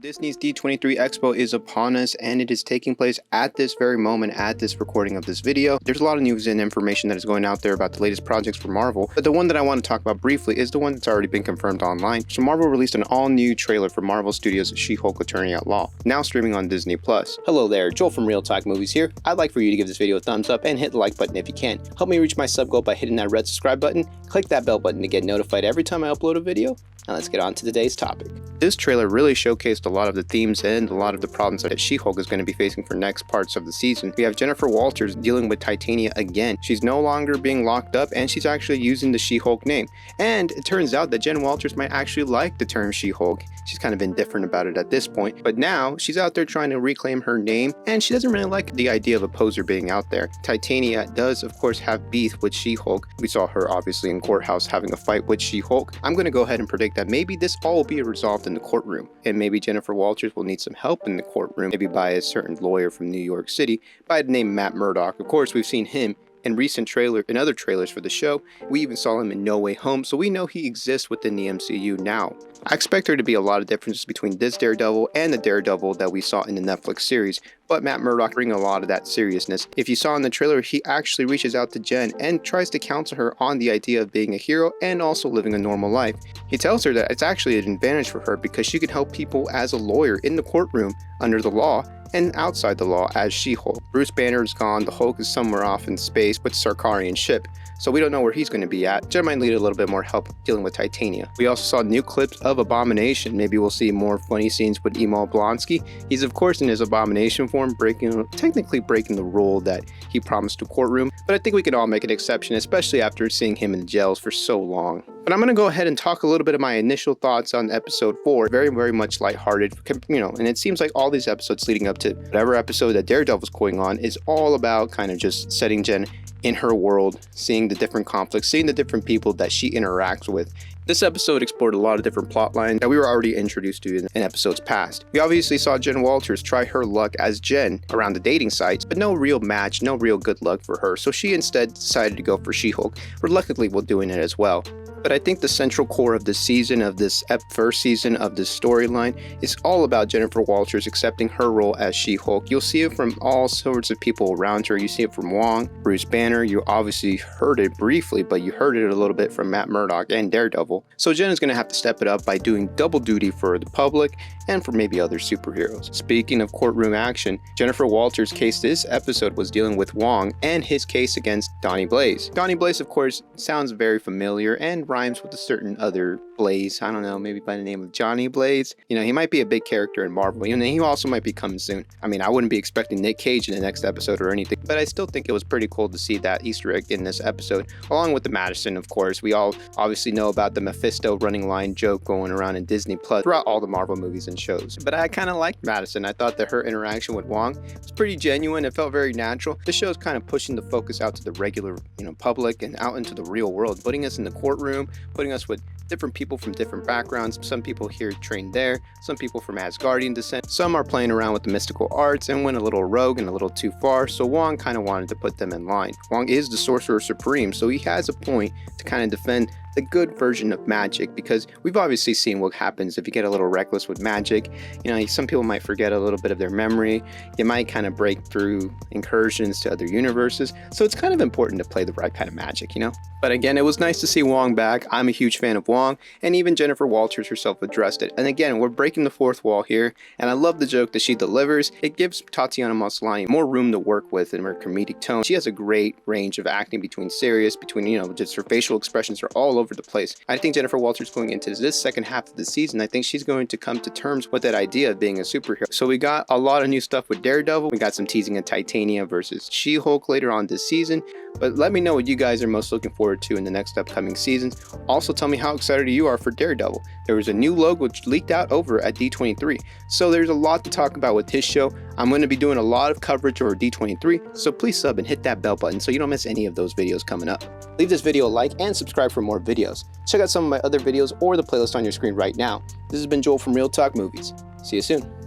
Disney's D23 Expo is upon us, and it is taking place at this very moment at this recording of this video. There's a lot of news and information that is going out there about the latest projects for Marvel, but the one that I want to talk about briefly is the one that's already been confirmed online. So Marvel released an all-new trailer for Marvel Studios' She-Hulk Attorney at Law, now streaming on Disney+. Hello there, Joel from Real Talk Movies here. I'd like for you to give this video a thumbs up and hit the like button if you can. Help me reach my sub goal by hitting that red subscribe button. Click that bell button to get notified every time I upload a video. Now let's get on to today's topic. This trailer really showcased a lot of the themes and a lot of the problems that She-Hulk is going to be facing for next parts of the season. We have Jennifer Walters dealing with Titania again. She's no longer being locked up, and she's actually using the She-Hulk name. And it turns out that Jen Walters might actually like the term She-Hulk. She's kind of indifferent about it at this point, but now she's out there trying to reclaim her name, and she doesn't really like the idea of a poser being out there. Titania does, of course, have beef with She-Hulk. We saw her obviously in courthouse having a fight with She-Hulk. I'm going to go ahead and predict that maybe this all will be resolved in the courtroom, and maybe Jennifer Walters will need some help in the courtroom, maybe by a certain lawyer from New York City by the name Matt Murdock. Of course, we've seen him in other trailers for the show. We even saw him in No Way Home, so we know he exists within the MCU now. I expect there to be a lot of differences between this Daredevil and the Daredevil that we saw in the Netflix series, but Matt Murdock brings a lot of that seriousness. If you saw in the trailer, he actually reaches out to Jen and tries to counsel her on the idea of being a hero and also living a normal life. He tells her that it's actually an advantage for her because she can help people as a lawyer in the courtroom under the law and outside the law as She-Hulk. Bruce Banner is gone, the Hulk is somewhere off in space with Sarkarian ship, so we don't know where he's going to be at. Jen might need a little bit more help dealing with Titania. We also saw new clips of Abomination. Maybe we'll see more funny scenes with Emo Blonsky. He's of course in his Abomination form, technically breaking the rule that he promised to courtroom, but I think we can all make an exception, especially after seeing him in jails for so long. But I'm going to go ahead and talk a little bit of my initial thoughts on episode 4. Very much lighthearted, and it seems like all these episodes leading up to whatever episode that Daredevil's going on is all about kind of just setting Jen in her world, seeing the different conflicts, seeing the different people that she interacts with. This episode explored a lot of different plot lines that we were already introduced to in episodes past. We obviously saw Jen Walters try her luck as Jen around the dating sites, but no real match, no real good luck for her, so she instead decided to go for She-Hulk, reluctantly while doing it as well. But I think the central core of this season, of this first season of this storyline, is all about Jennifer Walters accepting her role as She-Hulk. You'll see it from all sorts of people around her. You see it from Wong, Bruce Banner. You obviously heard it briefly, but you heard it a little bit from Matt Murdock and Daredevil. So Jen is going to have to step it up by doing double duty for the public and for maybe other superheroes. Speaking of courtroom action, Jennifer Walters' case this episode was dealing with Wong and his case against Donnie Blaze. Donnie Blaze, of course, sounds very familiar and rhymes with a certain other Blaze. I don't know, maybe by the name of Johnny Blaze. You know, he might be a big character in Marvel, and he also might be coming soon. I mean, I wouldn't be expecting Nick Cage in the next episode or anything, but I still think it was pretty cool to see that Easter egg in this episode, along with the Madison, of course. We all obviously know about the Mephisto running line joke going around in Disney Plus throughout all the Marvel movies and shows. But I kind of liked Madison. I thought that her interaction with Wong was pretty genuine. It felt very natural. The show's kind of pushing the focus out to the regular, public and out into the real world, putting us in the courtroom, putting us with different people from different backgrounds. Some people here trained there, some people from Asgardian descent, some are playing around with the mystical arts and went a little rogue and a little too far, so Wong kind of wanted to put them in line. Wong is the Sorcerer Supreme, so he has a point to kind of defend the good version of magic, because we've obviously seen what happens if you get a little reckless with magic. Some people might forget a little bit of their memory. You might kind of break through incursions to other universes, so it's kind of important to play the right kind of magic, But again, it was nice to see Wong back. I'm a huge fan of Wong, and even Jennifer Walters herself addressed it. And again, we're breaking the fourth wall here, and I love the joke that she delivers. It gives Tatiana Maslany more room to work with in her comedic tone. She has a great range of acting between serious, just her facial expressions are all over the place. I think Jennifer Walters going into this second half of the season, I think she's going to come to terms with that idea of being a superhero. So we got a lot of new stuff with Daredevil. We got some teasing of Titania versus She-Hulk later on this season. But let me know what you guys are most looking forward to in the next upcoming seasons. Also tell me how excited you are for Daredevil. There was a new logo which leaked out over at D23. So there's a lot to talk about with his show. I'm going to be doing a lot of coverage over D23, so please sub and hit that bell button so you don't miss any of those videos coming up. Leave this video a like and subscribe for more videos. Check out some of my other videos or the playlist on your screen right now. This has been Joel from Real Talk Movies. See you soon.